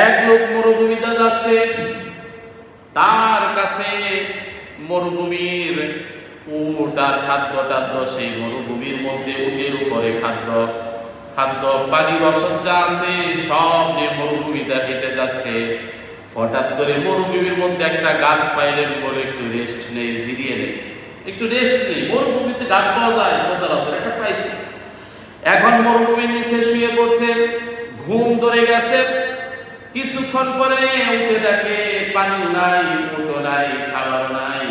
এক লোক মরুভূমিতে যাচ্ছে, তার কাছে মরুভূমির উট আর খাদ্য সেই মরুভূমির মধ্যে উটের উপরে খাদ্য পানির অসজ্জা আছে, সব নিয়ে মরুভূমিতে হেঁটে যাচ্ছে। হঠাৎ করে মরুভূমির মধ্যে একটা গাছ পাইলেন, বলে একটু রেস্ট নেই, জিরিয়ে নেই, একটু রেস্ট নেই। মরুভূমিতে গাছ পাওয়া যায় সচরাচর, একটা পাইছে। এখন মরুভূমির নিচে শুয়ে পড়ছে, ঘুম ধরে গেছে। কিছুক্ষণ পরে উঠে দেখে পানি নাই, উটো নাই, খাবার নাই।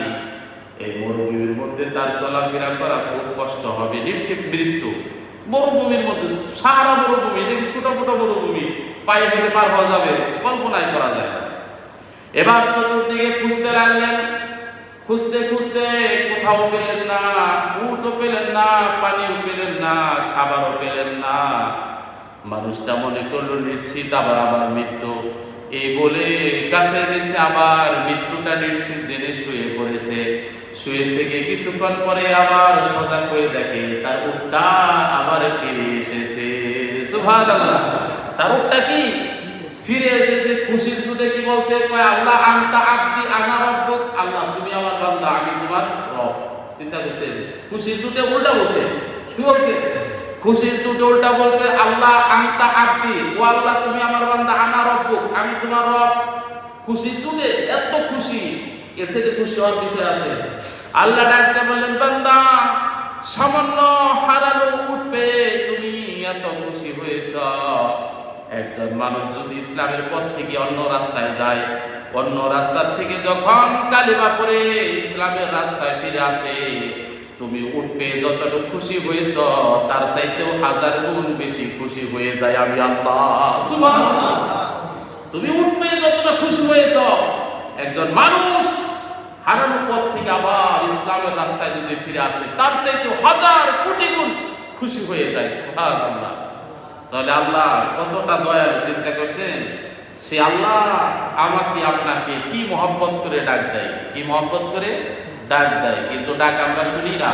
এই মরুভূমির মধ্যে তার চলাফেরা করা খুব কষ্ট হবে, নিশ্চিত মৃত্যু। মরুভূমির মধ্যে, সারা মরুভূমি, এটা কি ছোট ছোট মরুভূমি, পায়ে হেঁটে পার হওয়া যাবে? কল্পনাই করা যায় না। এবার চতুর্দিকে খুঁজতে লাগলেন, খুঁজতে খুঁজতে কোথাও পেলেন না, উটও পেলেন না, পানিও পেলেন না, খাবারও পেলেন না। মানুষটা মনে করলো নিশ্চিত আবার মৃত্যু। এই বলে গাছের নিচে আবার মৃত্যুটা নিশ্চিত জেনে শুয়ে পড়েছে। শুয়ে থেকে কিছুক্ষণ পরে আবার সজাগ হয়ে দেখে তার উটটা আবার ফিরে এসেছে। সুবহানাল্লাহ! তার উটটা কি ফিরে এসেছে। খুশির ছুটে কি বলছে? কয়, আল্লাহ আনতা আব্দি আনা রব্বুক, আল্লাহ তুমি আমার বান্দা, আমি তোমার রব। চিন্তা করছেন? খুশির ছুটে উল্টা বলছে। কি বলছে? খুশির ছুটে উল্টা বলতে, আল্লাহ আনতা আব্দি, ও আল্লাহ তুমি আমার বান্দা, আনা রব্বুক, আমি তোমার রব। খুশির ছুটে এত খুশি, এর সাথে খুশি হওয়ার বিষয় আছে? আল্লাহ ডাকতে বললেন, বান্দা, সামান্য হারানো উট পেয়ে তুমি এত খুশি হয়েছ। একজন মানুষ যদি ইসলামের পথ থেকে অন্য রাস্তায় যায়, অন্য রাস্তার থেকে যখন কালিমা পড়ে ইসলামের রাস্তায় ফিরে আসে, তুমি উট পেয়ে যতটুকু খুশি হয়েছ, তার চাইতেও 1000 গুণ বেশি খুশি হয়ে যায় আমি আল্লাহ। সুবহানাল্লাহ! তুমি উট পেয়ে যতটা খুশি হয়েছ, একজন মানুষ হারানো পথ থেকে আবার ইসলামের রাস্তায় যদি ফিরে আসে, তার চাইতেও 1000 কোটি গুণ খুশি হয়ে যায়। সুবহানাল্লাহ! তাহলে আল্লাহ কতটা দয়ালু, চিন্তা করছেন? সে আল্লাহ আমাকে আপনাকে কি মহব্বত করে ডাক দেয়, কি মহব্বত করে ডাক দেয়, কিন্তু ডাক আমরা শুনি না।